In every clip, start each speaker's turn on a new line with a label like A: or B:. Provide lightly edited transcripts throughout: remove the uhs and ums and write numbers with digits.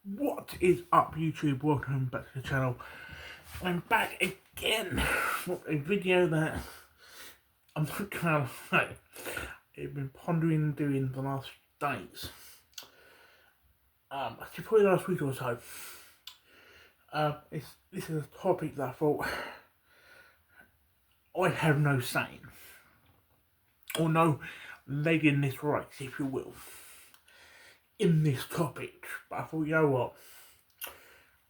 A: What is up, YouTube? Welcome back to the channel. I'm back again for a video that I'm not gonna lie, I've been pondering doing the last days. Actually probably last week or so. This is a topic that I thought I have no say in, or no leg in this race, if you will, in this topic. But I thought, you know what?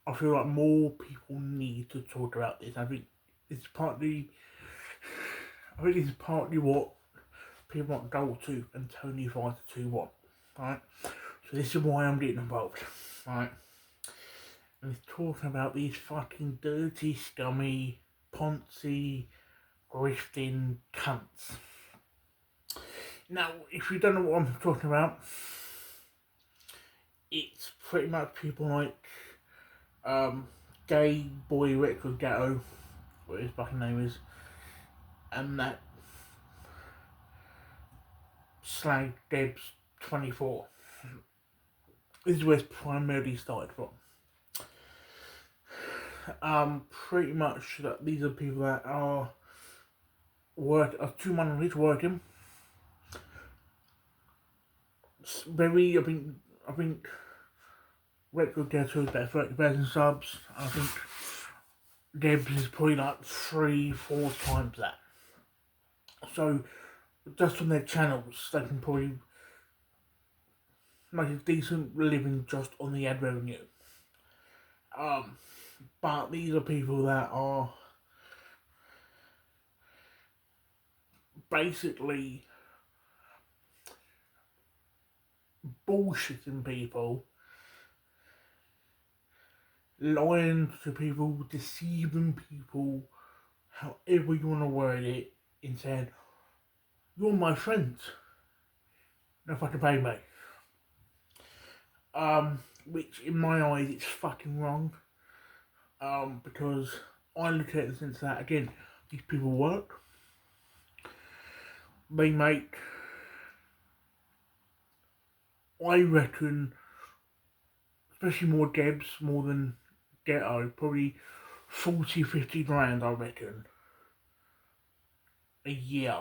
A: I feel like more people need to talk about this. I think this is partly what people like Goldtooth and Tony Fighter 2 want. Right? So this is why I'm getting involved. Right? And it's talking about these fucking dirty, scummy, poncy, grifting cunts. Now, if you don't know what I'm talking about, it's pretty much people like Gay Boy Record Ghetto, what his fucking name is, and that Slag Debs 24. This is where it's primarily started from. Pretty much that these are people that are two minorities working. Very, I think Record Ghetto is about 30,000 subs. I think Debs is probably like 3-4 times that. So just on their channels, they can probably make a decent living just on the ad revenue. But these are people that are basically bullshitting people, lying to people, deceiving people, however you want to word it, and saying, you're my friend, no fucking pay me. Which in my eyes it's fucking wrong. Because I look at it in the sense that, again, these people work, they make, I reckon, especially more Debs, more than Ghetto, probably 40-50 grand, I reckon, a year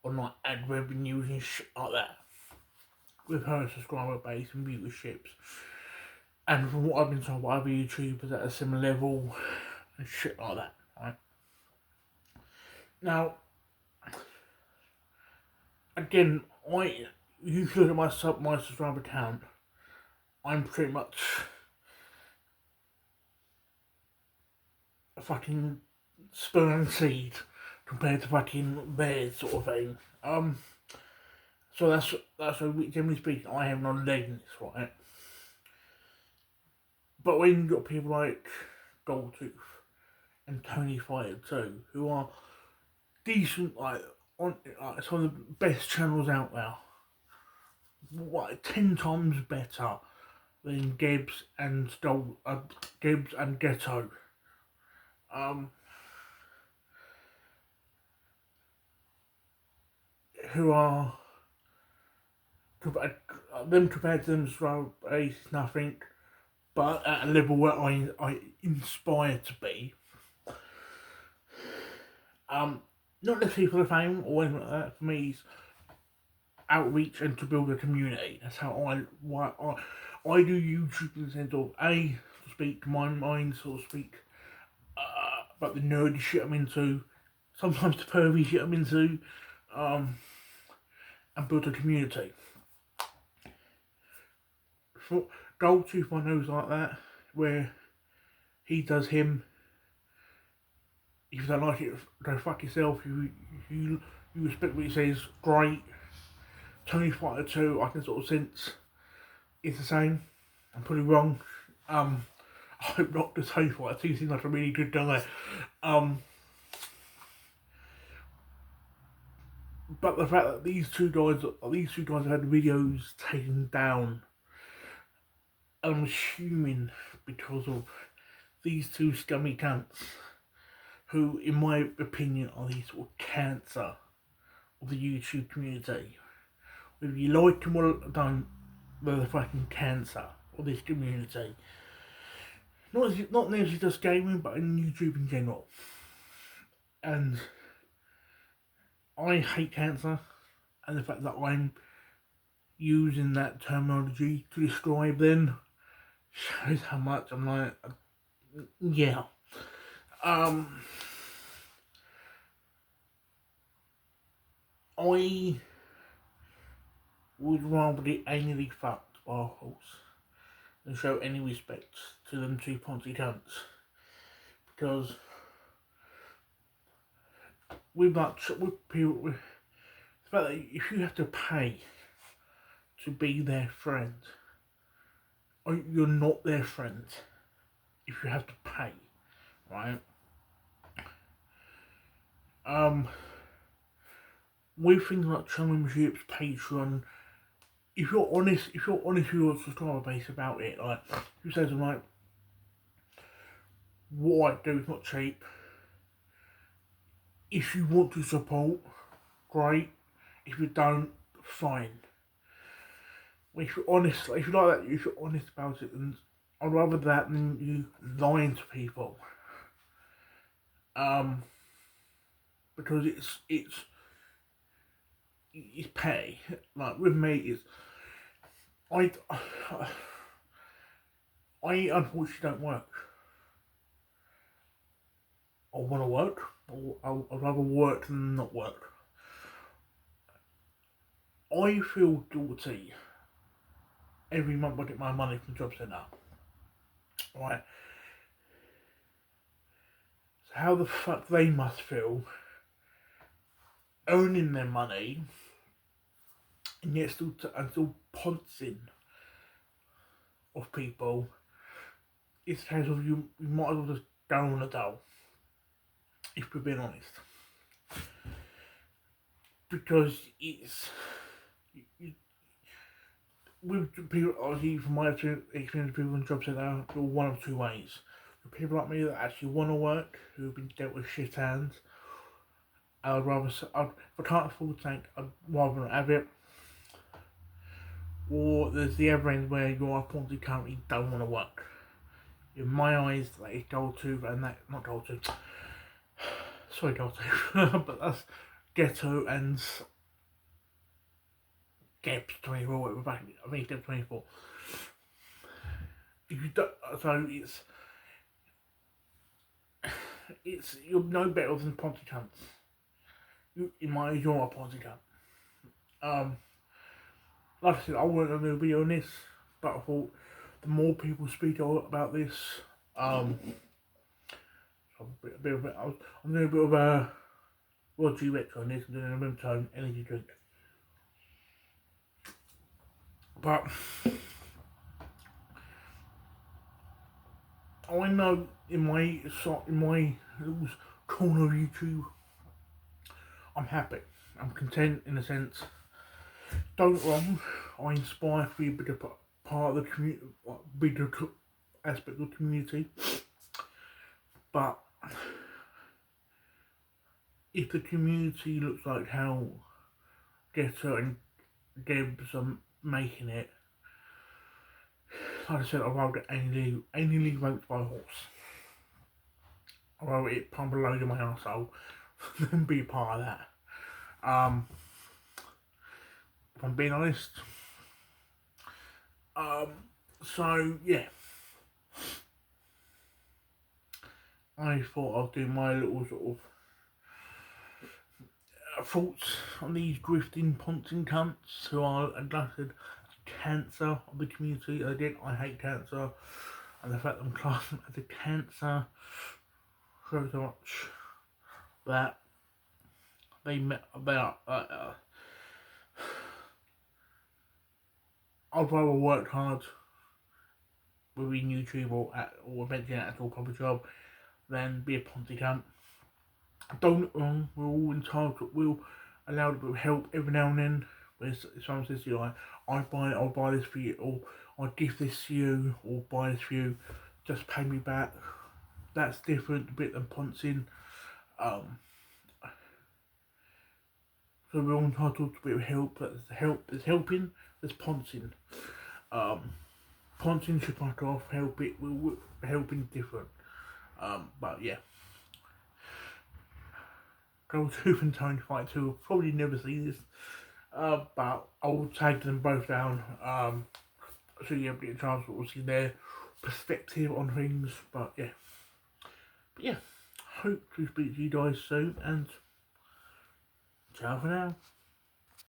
A: on like ad revenues and shit like that, with her subscriber base and viewerships. And from what I've been told by other YouTubers at a similar level and shit like that, right? Now, again, you can look at my subscriber count. I'm pretty much a fucking sperm seed compared to fucking theirs, sort of thing. So that's generally speaking, I have no leg in this, right? But when you've got people like Goldtooth and Tony Fighter 2, who are decent, some of the best channels out there, 10 times better than Debs and Ghetto. Who are compared to them, so is nothing, but at a level where I inspire to be. Not necessarily for the fame or anything like that. For me, it's outreach and to build a community. That's how I do YouTube in the sense of to speak to my mind, sort of speak about the nerdy shit I'm into, sometimes the pervy shit I'm into, and build a community. For Goldtooth, I know is like that, where he does him. If you don't like it, go fuck yourself. You respect what he says, great. Tony Fighter 2, I can sort of sense it's the same. I'm probably wrong. I hope not, because Tony Fighter 2 seems like a really good guy. But the fact that these two guys have had videos taken down, I'm assuming because of these two scummy cunts, who, in my opinion, are the sort of cancer of the YouTube community. Whether you like them or don't, they're the fucking cancer of this community. Not necessarily just gaming, but in YouTube in general. And I hate cancer, and the fact that I'm using that terminology to describe them shows how much I'm like, yeah. I would rather get anally fucked by a horse than show any respect to them two poncy cunts. Because with people, with the fact that if you have to pay to be their friend, or you're not their friend if you have to pay, right? With things like channel memberships, Patreon, if you're honest with your subscriber base about it, like you say something like, what I do is not cheap. If you want to support, great. If you don't, fine. If you're honest, if you like that, if you're honest about it, then I'd rather that than you lying to people. Because it's petty. Like with me, I unfortunately don't work. I want to work, or I'd rather work than not work. I feel guilty every month I get my money from Job Centre. Right? So how the fuck they must feel earning their money and yet still pouncing of people. It's a case of you might as well just go on the dole, if we're being honest. Because it's with people, obviously from my experience with people in Job Centre, go one of two ways. For people like me that actually want to work, who have been dealt with shit hands, if I can't afford something, I'd rather not have it. Or there's the other end where you're a ponty cunt, you don't want to work. In my eyes, that is gold tooth, and that, not gold tooth, sorry gold tooth, but that's ghetto and Gap 24, whatever, back, I think it's Gap 24. If you don't, so it's you're no better than ponty cunts. In my eyes, you're a ponty cunt. Like I said, I wasn't going to be on this, but I thought the more people speak about this, I'm doing a bit of a Roger Rex on this. I'm doing a Rimtone energy drink. But I know in my little corner of YouTube, I'm happy. I'm content in a sense. Don't get wrong, I inspire to be a bigger part of the community, bigger aspect of the community. But if the community looks like how Getter and Debs are making it, like I said, I'd rather get anally raped by a horse. I'd rather it pump a load in my arsehole than be a part of that. If I'm being honest. So yeah, I thought I'd do my little sort of thoughts on these grifting poncing cunts who are adopted cancer of the community. Again, I hate cancer, and the fact that I'm classing as a cancer shows how much that they met about. I'd rather work hard within YouTube or eventually an actual proper job than be a ponty cunt. Don't get wrong, we're all entitled, we're all allowed a bit of help every now and then. Where someone says to you like, I'll buy this for you, or I'll give this to you, or buy this for you, just pay me back. That's different a bit than poncing. So we're all entitled to a bit of help. There's helping, there's poncing. Ponting should back off, helping different. But yeah, Gold Tooth and Tony fight too. We'll probably never see this. But I'll tag them both down. So you have a chance to see their perspective on things. But yeah, hope to speak to you guys soon, and ciao for now.